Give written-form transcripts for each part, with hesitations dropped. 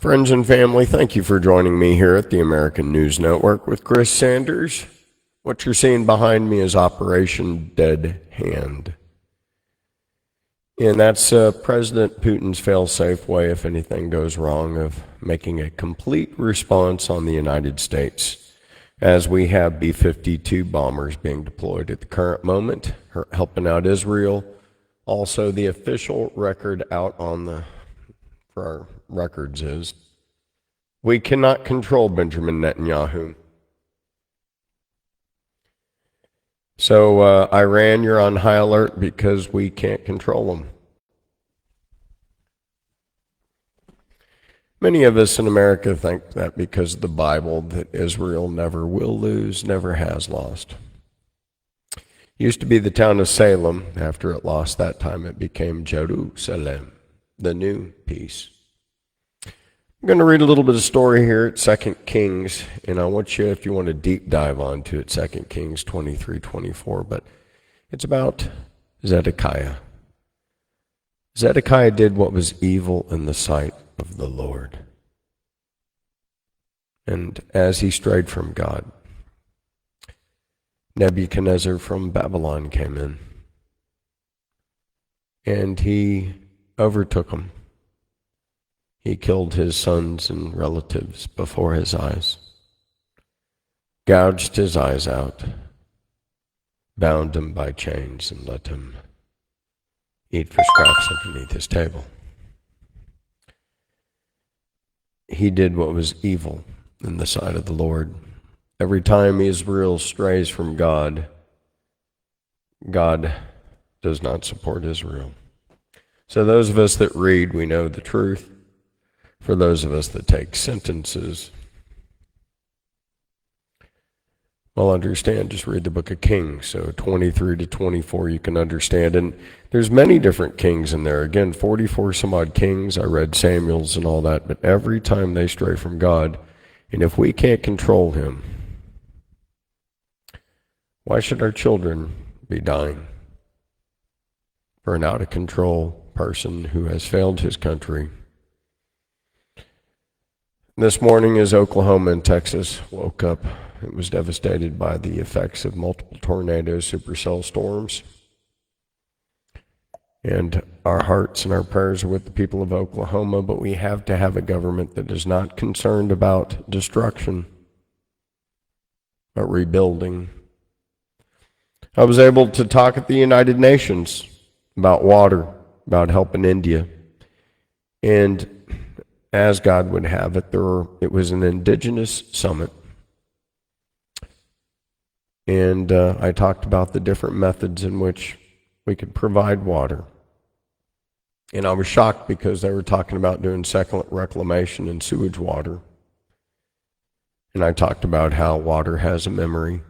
Friends and family, thank you for joining me here at the American News Network with Chris Sanders. What you're seeing behind me is Operation Dead Hand. And that's President Putin's fail-safe way, if anything goes wrong, of making a complete response on the United States, as we have B-52 bombers being deployed at the current moment, helping out Israel. Also, the official record out for our records is, we cannot control Benjamin Netanyahu. So Iran, you're on high alert because we can't control them. Many of us in America think that because of the Bible that Israel never will lose, never has lost. It used to be the town of Salem. After it lost that time, it became Jerusalem, the new peace. I'm going to read a little bit of story here at 2 Kings, and I want you, if you want to deep dive onto it, 2 Kings 23-24, but it's about Zedekiah. Zedekiah did what was evil in the sight of the Lord. And as he strayed from God, Nebuchadnezzar from Babylon came in, and he overtook him. He killed his sons and relatives before his eyes, gouged his eyes out, bound him by chains, and let him eat for scraps underneath his table. He did what was evil in the sight of the Lord. Every time Israel strays from God, God does not support Israel. So those of us that read, we know the truth. For those of us that take sentences, well, understand, just read the book of Kings. So 23-24 you can understand. And there's many different kings in there. Again, 44 some odd kings. I read Samuel's and all that. But every time they stray from God, and if we can't control him, why should our children be dying for an out-of-control person who has failed his country? This morning, as Oklahoma and Texas woke up, it was devastated by the effects of multiple tornadoes, supercell storms. And our hearts and our prayers are with the people of Oklahoma, but we have to have a government that is not concerned about destruction, but rebuilding. I was able to talk at the United Nations about water, about helping India. And as God would have it, it was an indigenous summit. And I talked about the different methods in which we could provide water. And I was shocked because they were talking about doing second reclamation and sewage water. And I talked about how water has a memory,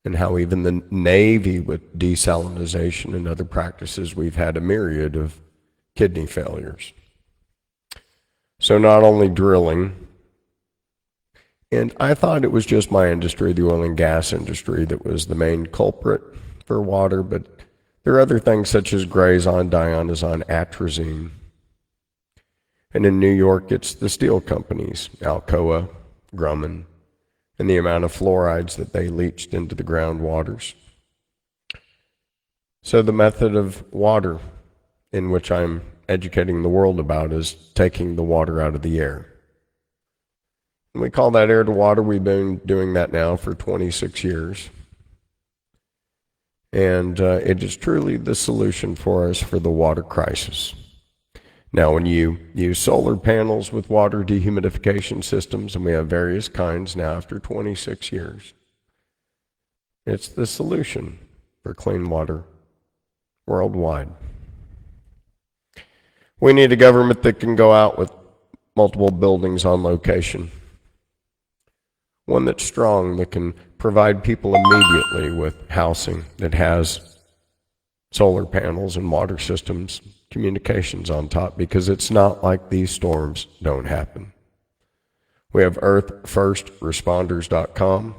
and how even the Navy, with desalinization and other practices, we've had a myriad of kidney failures. So not only drilling, and I thought it was just my industry, the oil and gas industry, that was the main culprit for water, but there are other things such as grazon, dionazon, atrazine. And in New York, it's the steel companies, Alcoa, Grumman, and the amount of fluorides that they leached into the groundwaters. So the method of water in which I'm educating the world about is taking the water out of the air. And we call that air to water. We've been doing that now for 26 years. And it is truly the solution for us for the water crisis. Now, when you use solar panels with water dehumidification systems, and we have various kinds now after 26 years, it's the solution for clean water worldwide. We need a government that can go out with multiple buildings on location. One that's strong, that can provide people immediately with housing, that has solar panels and water systems, communications on top, because it's not like these storms don't happen. We have earthfirstresponders.com,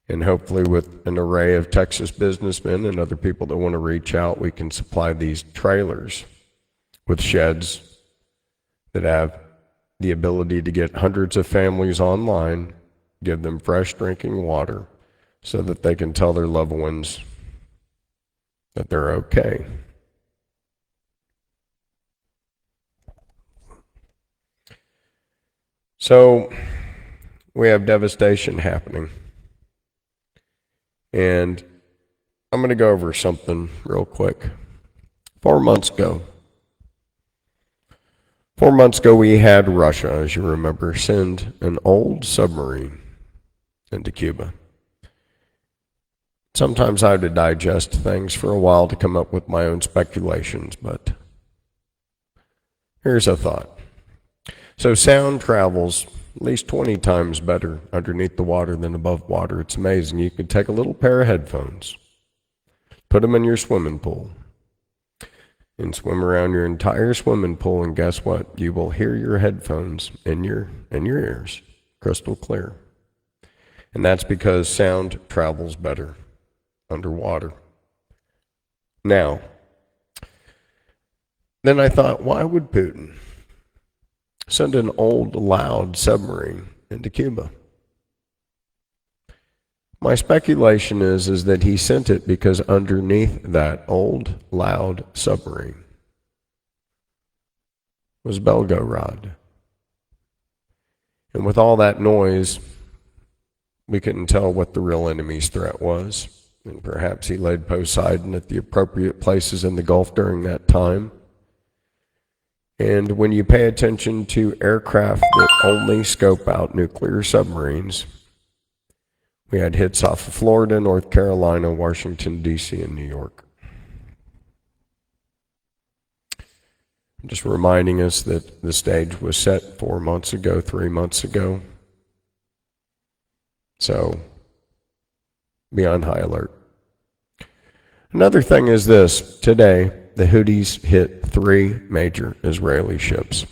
and hopefully with an array of Texas businessmen and other people that want to reach out, we can supply these trailers with sheds that have the ability to get hundreds of families online, give them fresh drinking water so that they can tell their loved ones that they're okay. So we have devastation happening. And I'm going to go over something real quick. 4 months ago, we had Russia, as you remember, send an old submarine into Cuba. Sometimes I had to digest things for a while to come up with my own speculations, but here's a thought. So sound travels at least 20 times better underneath the water than above water. It's amazing. You can take a little pair of headphones, put them in your swimming pool, and swim around your entire swimming pool, and guess what? You will hear your headphones in your ears, crystal clear. And that's because sound travels better underwater. Now, then I thought, why would Putin send an old, loud submarine into Cuba? My speculation is that he sent it because underneath that old, loud submarine was Belgorod. And with all that noise, we couldn't tell what the real enemy's threat was. And perhaps he laid Poseidon at the appropriate places in the Gulf during that time. And when you pay attention to aircraft that only scope out nuclear submarines, we had hits off of Florida, North Carolina, Washington, D.C., and New York. Just reminding us that the stage was set 4 months ago, 3 months ago. So, be on high alert. Another thing is this. Today, the Houthis hit 3 major Israeli ships.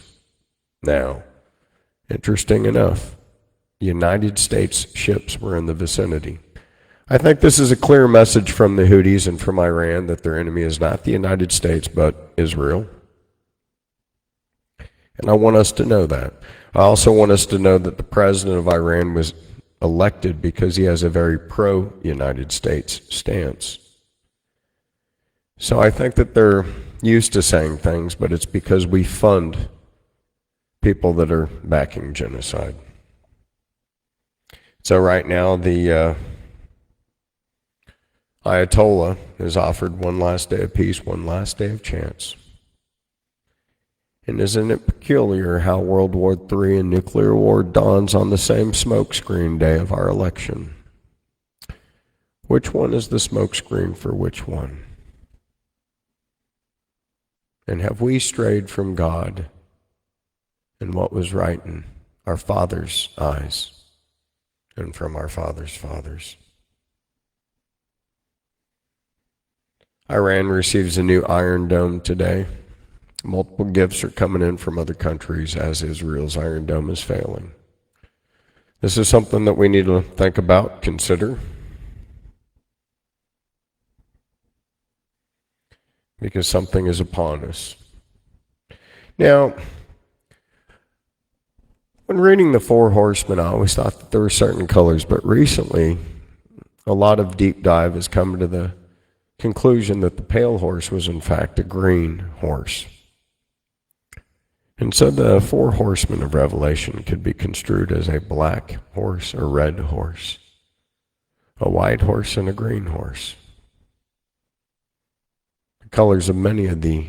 Now, interesting enough, United States ships were in the vicinity. I think this is a clear message from the Houthis and from Iran that their enemy is not the United States, but Israel. And I want us to know that. I also want us to know that the president of Iran was elected because he has a very pro-United States stance. So I think that they're used to saying things, but it's because we fund people that are backing genocide. So right now, the Ayatollah has offered one last day of peace, one last day of chance. And isn't it peculiar how World War III and nuclear war dawns on the same smokescreen day of our election? Which one is the smokescreen for which one? And have we strayed from God and what was right in our Father's eyes and from our Father's fathers? Iran receives a new Iron Dome today. Multiple gifts are coming in from other countries as Israel's Iron Dome is failing. This is something that we need to think about, consider, because something is upon us. Now, when reading the Four Horsemen, I always thought that there were certain colors, but recently a lot of deep dive has come to the conclusion that the pale horse was in fact a green horse. And so the Four Horsemen of Revelation could be construed as a black horse, a red horse, a white horse, and a green horse. The colors of many of the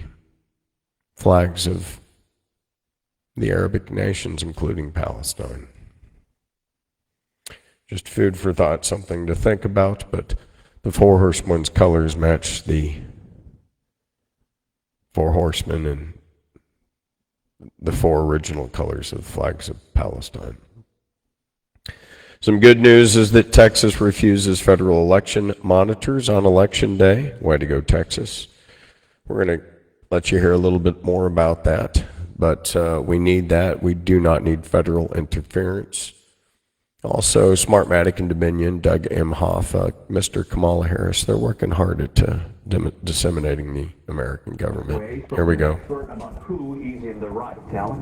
flags of the Arabic nations, including Palestine. Just food for thought, something to think about, but the Four Horsemen's colors match the Four Horsemen and the 4 original colors of the flags of Palestine. Some good news is that Texas refuses federal election monitors on Election Day. Way to go, Texas. We're going to let you hear a little bit more about that, but we need that. We do not need federal interference Also, Smartmatic and Dominion, Doug Emhoff, Mr. Kamala Harris, they're working hard at disseminating the American government. Here we go. Who is in the right, Alex?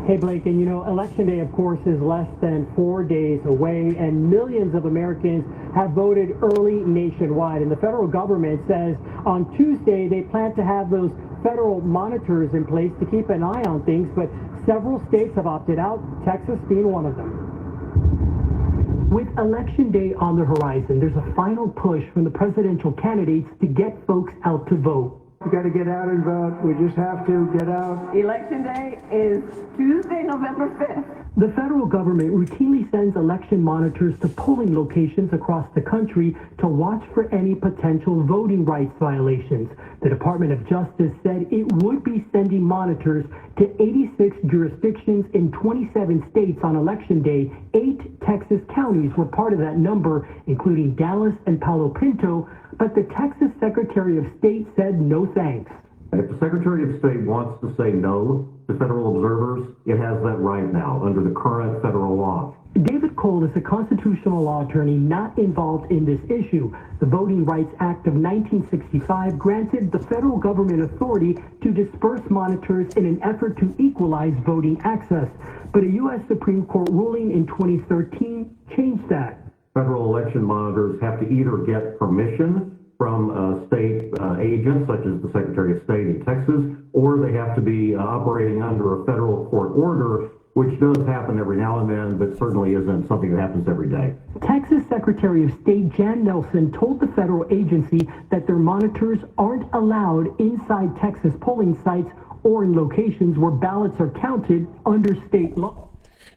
Hey, Blake, and Election Day, of course, is less than 4 days away, and millions of Americans have voted early nationwide. And the federal government says on Tuesday they plan to have those federal monitors in place to keep an eye on things, but several states have opted out, Texas being one of them. With Election Day on the horizon, there's a final push from the presidential candidates to get folks out to vote. We got to get out and vote. We just have to get out. Election Day is Tuesday, November 5th. The federal government routinely sends election monitors to polling locations across the country to watch for any potential voting rights violations. The Department of Justice said it would be sending monitors to 86 jurisdictions in 27 states on Election Day. 8 Texas counties were part of that number, including Dallas and Palo Pinto, but the Texas Secretary of State said no thanks. If the Secretary of State wants to say no to federal observers, it has that right now under the current federal law. David Cole is a constitutional law attorney not involved in this issue. The Voting Rights Act of 1965 granted the federal government authority to disperse monitors in an effort to equalize voting access. But a U.S. Supreme Court ruling in 2013 changed that. Federal election monitors have to either get permission from state agents, such as the Secretary of State in Texas, or they have to be operating under a federal court order, which does happen every now and then, but certainly isn't something that happens every day. Texas Secretary of State Jan Nelson told the federal agency that their monitors aren't allowed inside Texas polling sites or in locations where ballots are counted under state law.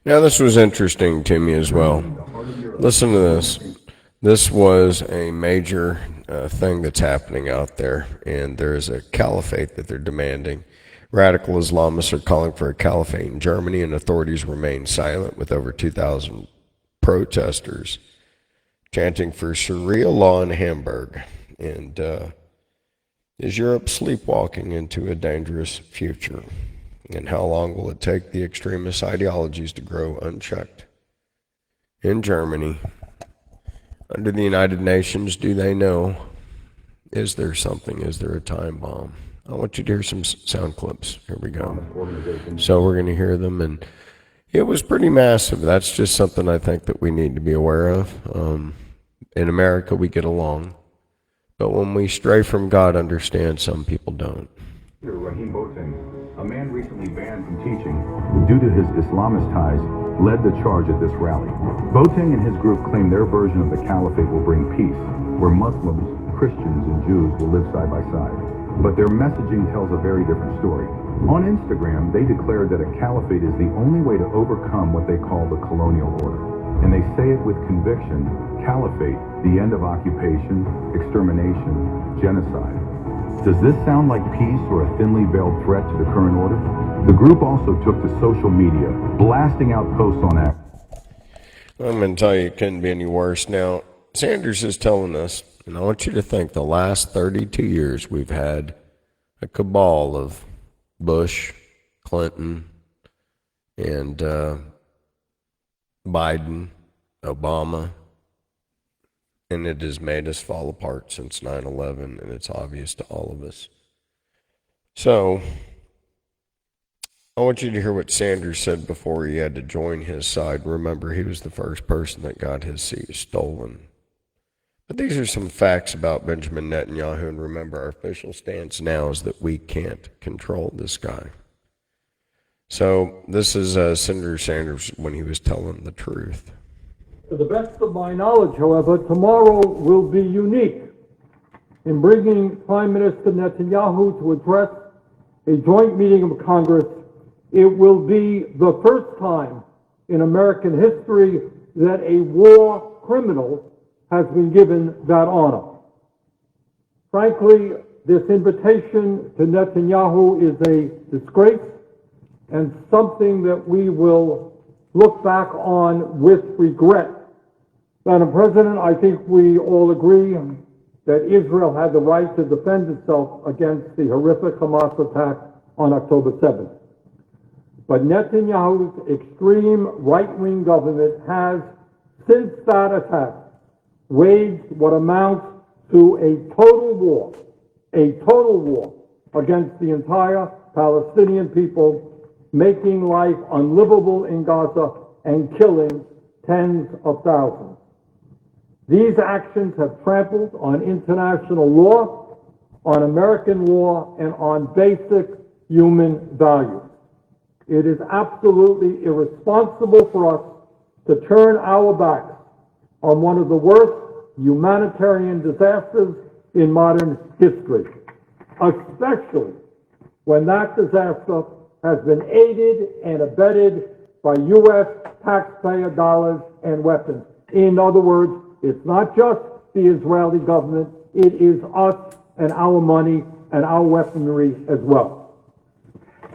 Now, this was interesting to me as well. Listen to this. This was a major thing that's happening out there, and there is a caliphate that they're demanding. Radical Islamists are calling for a caliphate in Germany, and authorities remain silent, with over 2,000 protesters chanting for Sharia law in Hamburg. And is Europe sleepwalking into a dangerous future? And how long will it take the extremist ideologies to grow unchecked? In Germany, under the United Nations, do they know? Is there something? Is there a time bomb? I want you to hear some sound clips. Here we go. So we're going to hear them, and it was pretty massive. That's just something I think that we need to be aware of. In America, we get along, but when we stray from God, understand some people don't. A man recently banned from teaching due to his Islamist ties led the charge at this rally. Boateng and his group claim their version of the caliphate will bring peace, where Muslims, Christians, and Jews will live side by side. But their messaging tells a very different story. On Instagram, they declared that a caliphate is the only way to overcome what they call the colonial order. And they say it with conviction: caliphate, the end of occupation, extermination, genocide. Does this sound like peace or a thinly veiled threat to the current order? The group also took to social media, blasting out posts on act. I'm going to tell you, it couldn't be any worse. Now, Sanders is telling us, and I want you to think, the last 32 years we've had a cabal of Bush, Clinton, and Biden, Obama, and it has made us fall apart since 9/11, and it's obvious to all of us. So, I want you to hear what Sanders said before he had to join his side. Remember, he was the first person that got his seat stolen. But these are some facts about Benjamin Netanyahu, and remember, our official stance now is that we can't control this guy. So, this is Senator Sanders when he was telling the truth. To the best of my knowledge, however, tomorrow will be unique in bringing Prime Minister Netanyahu to address a joint meeting of Congress. It will be the first time in American history that a war criminal has been given that honor. Frankly, this invitation to Netanyahu is a disgrace and something that we will look back on with regret. Madam President, I think we all agree that Israel had the right to defend itself against the horrific Hamas attack on October 7th. But Netanyahu's extreme right-wing government has, since that attack, waged what amounts to a total war against the entire Palestinian people, making life unlivable in Gaza and killing tens of thousands. These actions have trampled on international law, on American law, and on basic human values. It is absolutely irresponsible for us to turn our backs on one of the worst humanitarian disasters in modern history, especially when that disaster has been aided and abetted by U.S. taxpayer dollars and weapons. In other words, it's not just the Israeli government, it is us and our money and our weaponry as well.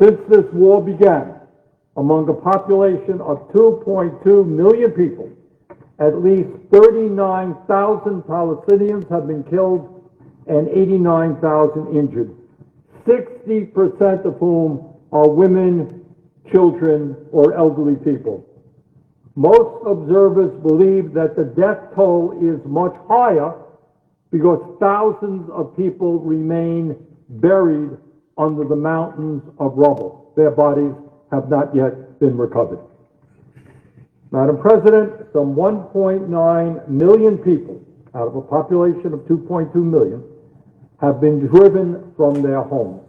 Since this war began, among a population of 2.2 million people, at least 39,000 Palestinians have been killed and 89,000 injured, 60% of whom are women, children, or elderly people. Most observers believe that the death toll is much higher because thousands of people remain buried under the mountains of rubble. Their bodies have not yet been recovered. Madam President, some 1.9 million people out of a population of 2.2 million have been driven from their homes.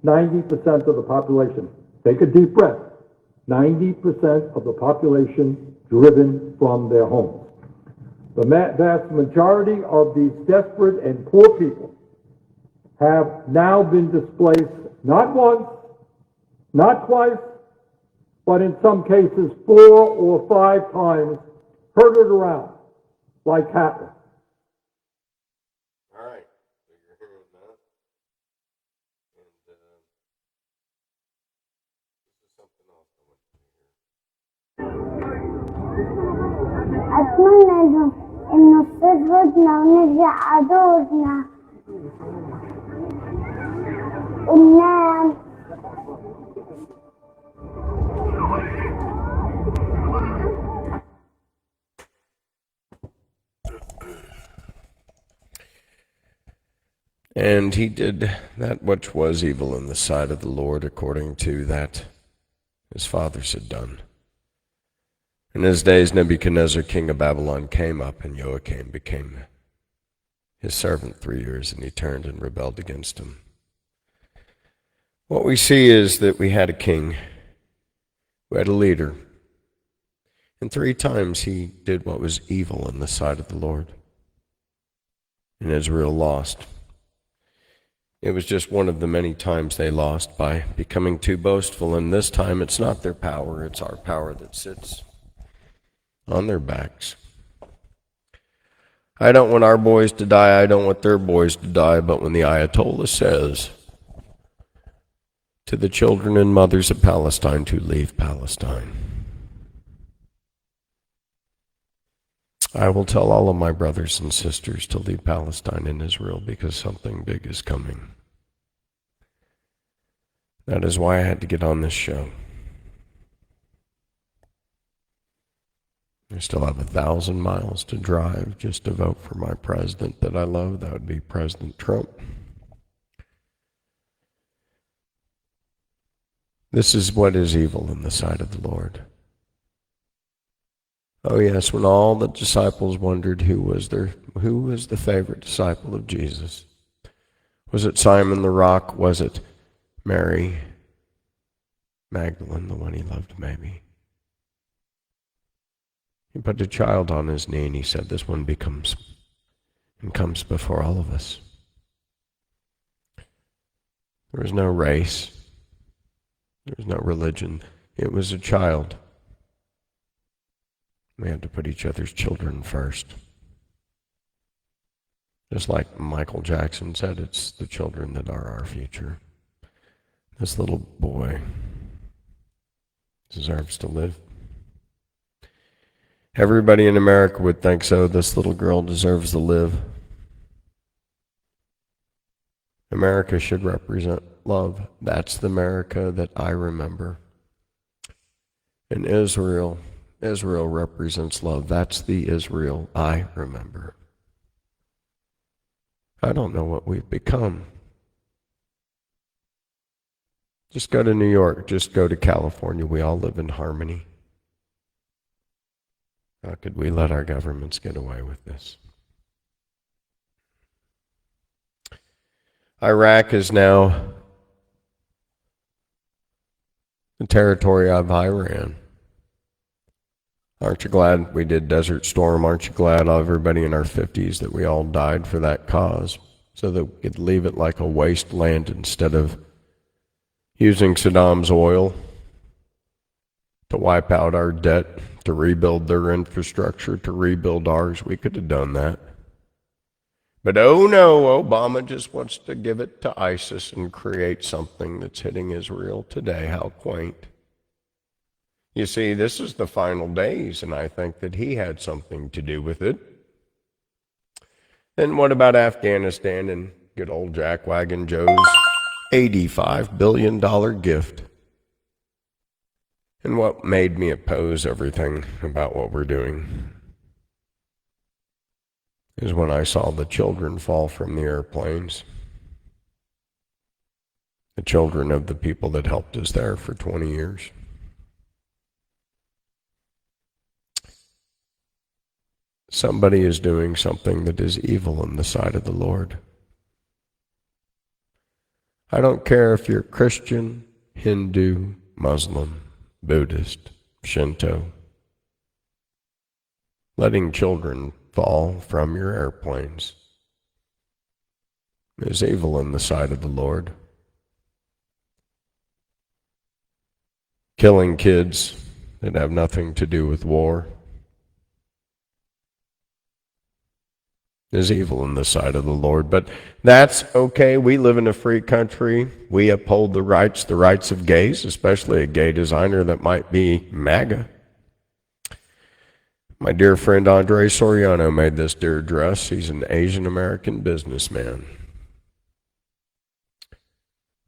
90% of the population. Take a deep breath. 90% of the population driven from their homes. The vast majority of these desperate and poor people have now been displaced not once, not twice, but in some cases 4 or 5 times, herded around like cattle. All right, so you're hearing that. And this is something else I want you to hear. أتمنى إنه تصير ونرجع عدورنا وننام. And he did that which was evil in the sight of the Lord, according to that his fathers had done. In his days Nebuchadnezzar king of Babylon came up, and Joachim became his servant 3 years, and he turned and rebelled against him. What we see is that we had a king who had a leader, and 3 times he did what was evil in the sight of the Lord, and Israel lost. It was just one of the many times they lost by becoming too boastful, and this time it's not their power, it's our power that sits on their backs. I don't want our boys to die, I don't want their boys to die, but when the Ayatollah says to the children and mothers of Palestine to leave Palestine, I will tell all of my brothers and sisters to leave Palestine and Israel, because something big is coming. That is why I had to get on this show. I still have 1,000 miles to drive just to vote for my president that I love. That would be President Trump. This is what is evil in the sight of the Lord. Oh yes, when all the disciples wondered who was the favorite disciple of Jesus. Was it Simon the Rock? Was it Mary Magdalene, the one he loved maybe? He put a child on his knee and he said, this one comes before all of us. There was no race. There was no religion. It was a child. We had to put each other's children first. Just like Michael Jackson said, it's the children that are our future. This little boy deserves to live. Everybody in America would think so. This little girl deserves to live. America should represent love. That's the America that I remember. And Israel represents love. That's the Israel I remember. I don't know what we've become. Just go to New York, just go to California. We all live in harmony. How could we let our governments get away with this? Iraq is now the territory of Iran. Aren't you glad we did Desert Storm? Aren't you glad, everybody in our 50s, that we all died for that cause, so that we could leave it like a wasteland instead of using Saddam's oil to wipe out our debt, to rebuild their infrastructure, to rebuild ours? We could have done that. But oh no, Obama just wants to give it to ISIS and create something that's hitting Israel today. How quaint. You see, this is the final days, and I think that he had something to do with it. And what about Afghanistan and good old Jackwagon Joe's $85 billion gift? And what made me oppose everything about what we're doing is when I saw the children fall from the airplanes. The children of the people that helped us there for 20 years. Somebody is doing something that is evil in the sight of the Lord. I don't care if you're Christian, Hindu, Muslim, Buddhist, Shinto. Letting children fall from your airplanes is evil in the sight of the Lord. Killing kids that have nothing to do with war is evil in the sight of the Lord. But that's okay. We live in a free country. We uphold the rights of gays, especially a gay designer that might be MAGA. My dear friend Andre Soriano made this dear dress. He's an Asian American businessman.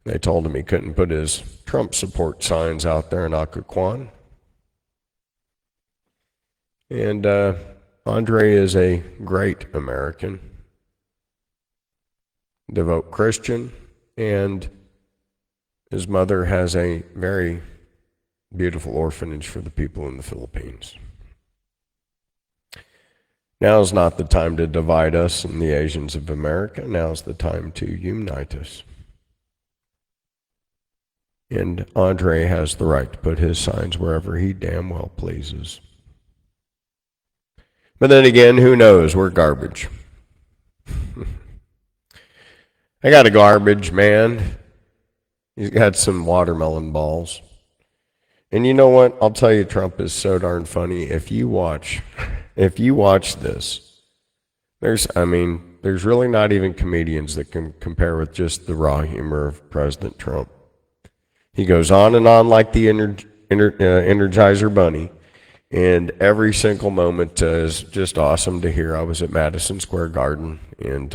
They told him he couldn't put his Trump support signs out there in Occoquan. And Andre is a great American, devout Christian, and his mother has a very beautiful orphanage for the people in the Philippines. Now's not the time to divide us and the Asians of America. Now's the time to unite us. And Andre has the right to put his signs wherever he damn well pleases. But then again, who knows? We're garbage. I got a garbage man. He's got some watermelon balls. And you know what? I'll tell you, Trump is so darn funny. If you watch this, there's really not even comedians that can compare with just the raw humor of President Trump. He goes on and on like the Energizer Bunny. And every single moment is just awesome to hear. I was at Madison Square Garden and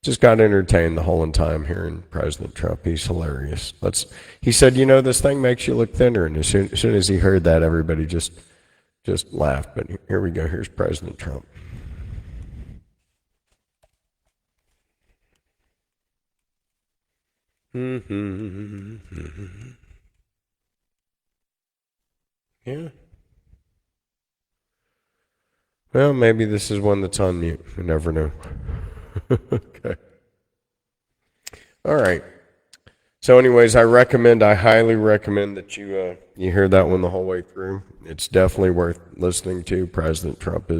just got entertained the whole time hearing President Trump. He's hilarious. He said, this thing makes you look thinner. And as soon as he heard that, everybody just laughed. But here we go. Here's President Trump. Yeah. Well, maybe this is one that's on mute. You never know. Okay. All right. So anyways, I highly recommend that you hear that one the whole way through. It's definitely worth listening to. President Trump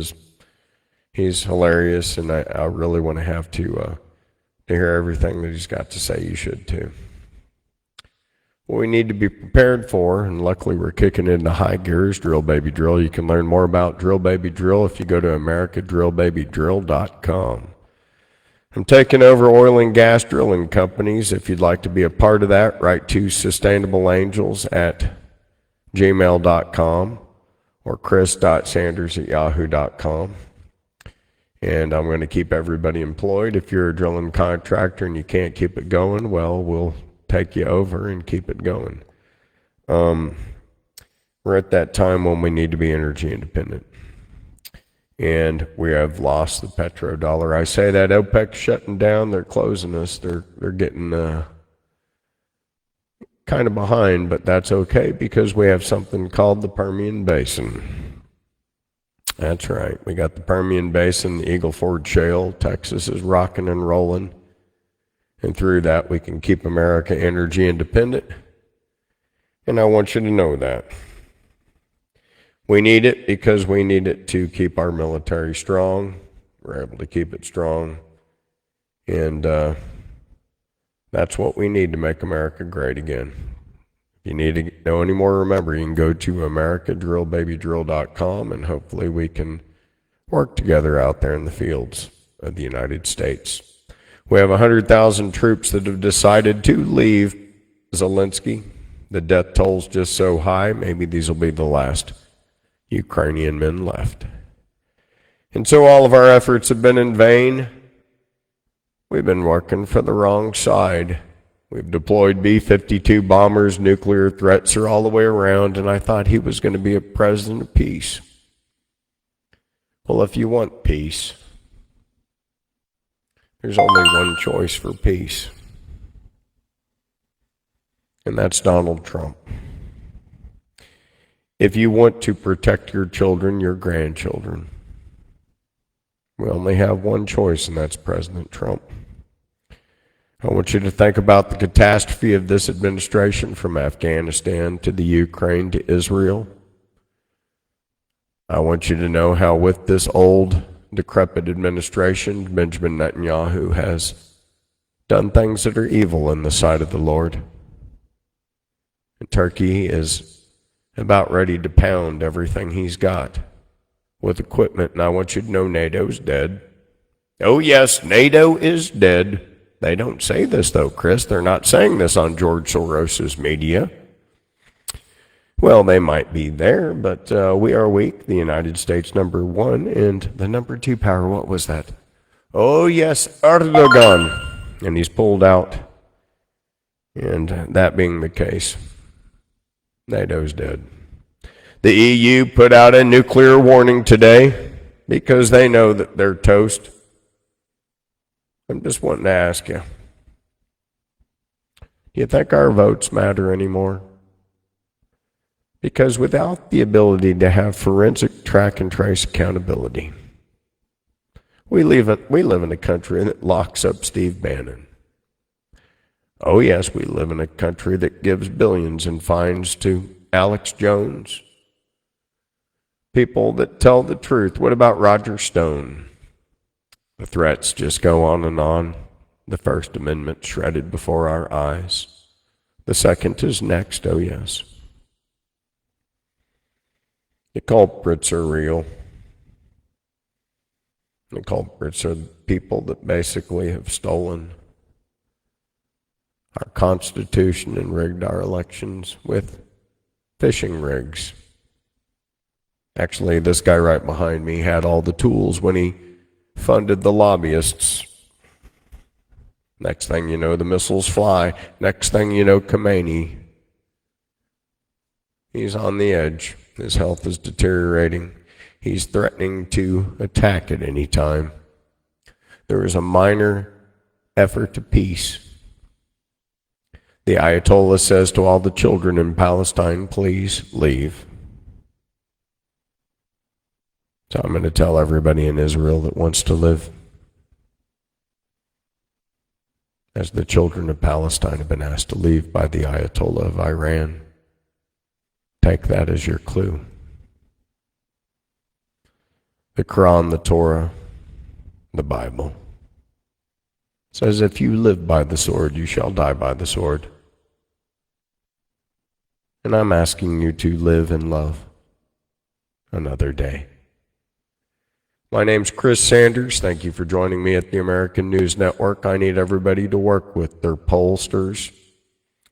he's hilarious, and I really want to have to hear everything that he's got to say. You should too. What we need to be prepared for, and luckily we're kicking into high gears, Drill Baby Drill. You can learn more about Drill Baby Drill if you go to americadrillbabydrill.com. I'm taking over oil and gas drilling companies. If you'd like to be a part of that, write to sustainableangels@gmail.com or chris.sanders@yahoo.com. And I'm going to keep everybody employed. If you're a drilling contractor and you can't keep it going, well, we'll take you over and keep it going. We're at that time when we need to be energy independent. And we have lost the petrodollar. I say that OPEC's shutting down, they're closing us, they're getting kind of behind, but that's okay because we have something called the Permian Basin. That's right, we got the Permian Basin, the Eagle Ford Shale, Texas is rocking and rolling. And through that we can keep America energy independent. And I want you to know that. We need it because we need it to keep our military strong. We're able to keep it strong. And that's what we need to make America great again. If you need to know any more, remember, you can go to americadrillbabydrill.com and hopefully we can work together out there in the fields of the United States. We have 100,000 troops that have decided to leave Zelensky. The death toll's just so high, maybe these will be the last Ukrainian men left. And so all of our efforts have been in vain. We've been working for the wrong side. We've deployed B-52 bombers, nuclear threats are all the way around, and I thought he was going to be a president of peace. Well, if you want peace, there's only one choice for peace, and that's Donald Trump. If you want to protect your children, your grandchildren, we only have one choice, and that's President Trump. I want you to think about the catastrophe of this administration from Afghanistan to the Ukraine to Israel. I want you to know how with this old, decrepit administration, Benjamin Netanyahu has done things that are evil in the sight of the Lord. And Turkey is about ready to pound everything he's got with equipment. And I want you to know NATO's dead. Oh yes, NATO is dead. They don't say this though, Chris. They're not saying this on George Soros's media. Well, they might be there, but we are weak. The United States number one, and the number two power, what was that? Oh yes, Erdogan. And he's pulled out. And that being the case, NATO's dead. The EU put out a nuclear warning today because they know that they're toast. I'm just wanting to ask you, do you think our votes matter anymore? Because without the ability to have forensic track and trace accountability, we live in a country that locks up Steve Bannon. Oh yes, we live in a country that gives billions in fines to Alex Jones. People that tell the truth. What about Roger Stone? The threats just go on and on. The First Amendment shredded before our eyes. The second is next, oh yes. The culprits are real. The culprits are the people that basically have stolen our Constitution and rigged our elections with fishing rigs. Actually, this guy right behind me had all the tools when he funded the lobbyists. Next thing you know, the missiles fly. Next thing you know, Khomeini. He's on the edge. His health is deteriorating. He's threatening to attack at any time. There is a minor effort to peace. The Ayatollah says to all the children in Palestine, please leave. So I'm going to tell everybody in Israel that wants to live, as the children of Palestine have been asked to leave by the Ayatollah of Iran. Take that as your clue. The Quran, the Torah, the Bible says if you live by the sword, you shall die by the sword. And I'm asking you to live and love another day. My name's Chris Sanders. Thank you for joining me at the American News Network. I need everybody to work with their pollsters,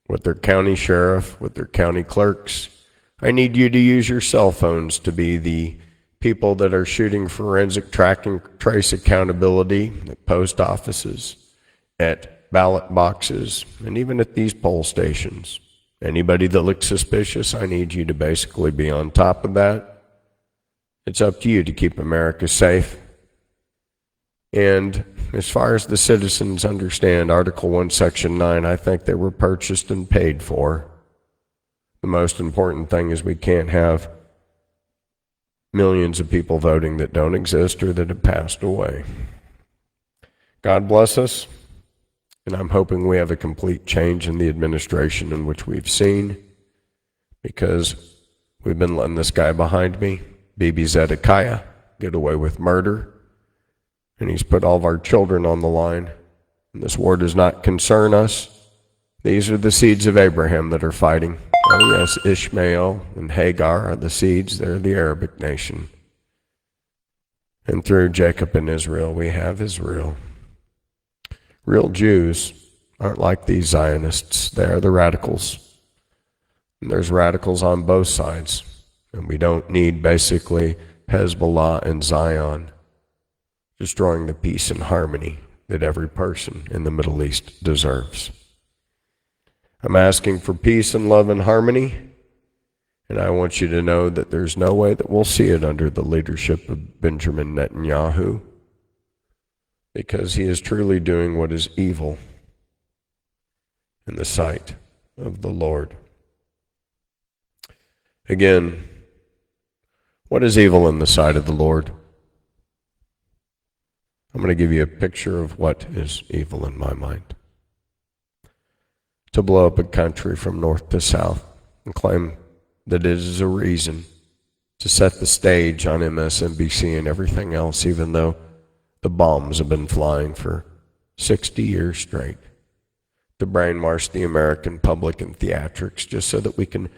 with their county sheriff, with their county clerks. I need you to use your cell phones to be the people that are shooting forensic track and trace accountability at post offices, at ballot boxes, and even at these poll stations. Anybody that looks suspicious, I need you to basically be on top of that. It's up to you to keep America safe. And as far as the citizens understand, Article 1, Section 9, I think they were purchased and paid for. The most important thing is we can't have millions of people voting that don't exist or that have passed away. God bless us, and I'm hoping we have a complete change in the administration in which we've seen, because we've been letting this guy behind me, Bibi Zedekiah, get away with murder, and he's put all of our children on the line. And this war does not concern us. These are the seeds of Abraham that are fighting. Oh yes, Ishmael and Hagar are the seeds. They're the Arabic nation. And through Jacob and Israel, we have Israel. Real Jews aren't like these Zionists. They are the radicals. And there's radicals on both sides. And we don't need basically Hezbollah and Zion destroying the peace and harmony that every person in the Middle East deserves. I'm asking for peace and love and harmony, and I want you to know that there's no way that we'll see it under the leadership of Benjamin Netanyahu, because he is truly doing what is evil in the sight of the Lord. Again, what is evil in the sight of the Lord? I'm going to give you a picture of what is evil in my mind. To blow up a country from north to south and claim that it is a reason to set the stage on MSNBC and everything else, even though the bombs have been flying for 60 years straight. To brainwash the American public in theatrics just so that we can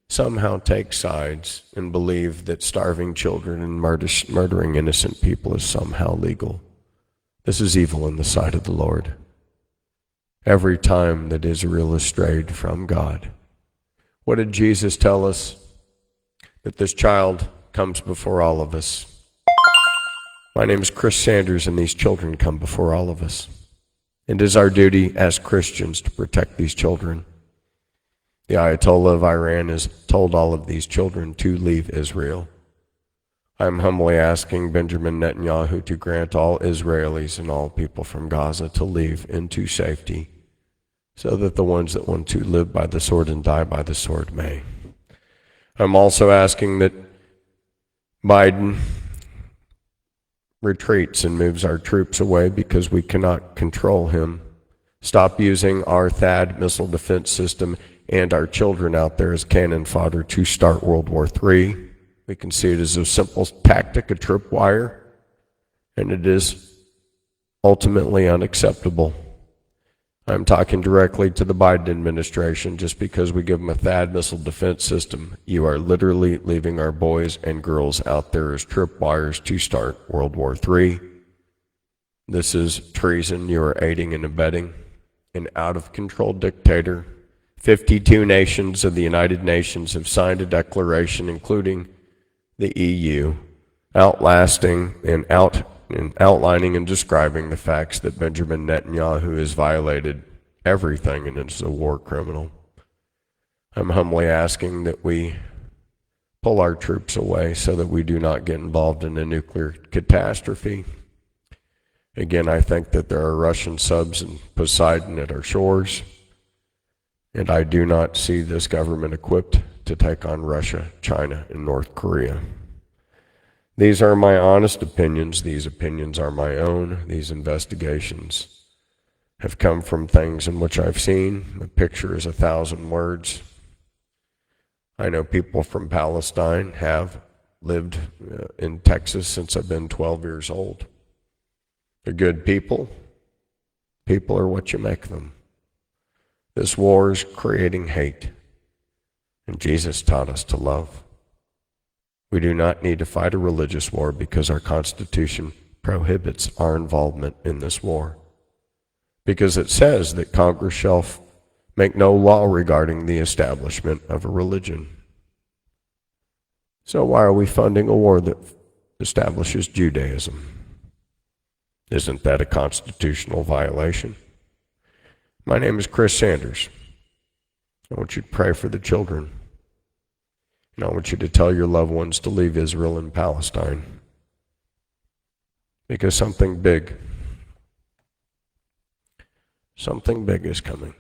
somehow take sides and believe that starving children and murdering innocent people is somehow legal. This is evil in the sight of the Lord. Every time that Israel is strayed from God. What did Jesus tell us? That this child comes before all of us. My name is Chris Sanders, and these children come before all of us. It is our duty as Christians to protect these children. The Ayatollah of Iran has told all of these children to leave Israel. I am humbly asking Benjamin Netanyahu to grant all Israelis and all people from Gaza to leave into safety, so that the ones that want to live by the sword and die by the sword may. I'm also asking that Biden retreats and moves our troops away because we cannot control him. Stop using our THAAD missile defense system and our children out there as cannon fodder to start World War III. We can see it as a simple tactic, a tripwire, and it is ultimately unacceptable. I'm talking directly to the Biden administration. Just because we give them a THAAD missile defense system, you are literally leaving our boys and girls out there as tripwires to start World War III. This is treason. You are aiding and abetting an out-of-control dictator. 52 nations of the United Nations have signed a declaration, including the EU, outlining and describing the facts that Benjamin Netanyahu has violated everything and is a war criminal. I'm humbly asking that we pull our troops away so that we do not get involved in a nuclear catastrophe. Again, I think that there are Russian subs in Poseidon at our shores, and I do not see this government equipped to take on Russia, China, and North Korea. These are my honest opinions. These opinions are my own. These investigations have come from things in which I've seen. A picture is 1,000 words. I know people from Palestine have lived in Texas since I've been 12 years old. They're good people. People are what you make them. This war is creating hate. And Jesus taught us to love. We do not need to fight a religious war because our Constitution prohibits our involvement in this war. Because it says that Congress shall make no law regarding the establishment of a religion. So why are we funding a war that establishes Judaism? Isn't that a constitutional violation? My name is Chris Sanders. I want you to pray for the children. And I want you to tell your loved ones to leave Israel and Palestine. Because something big is coming.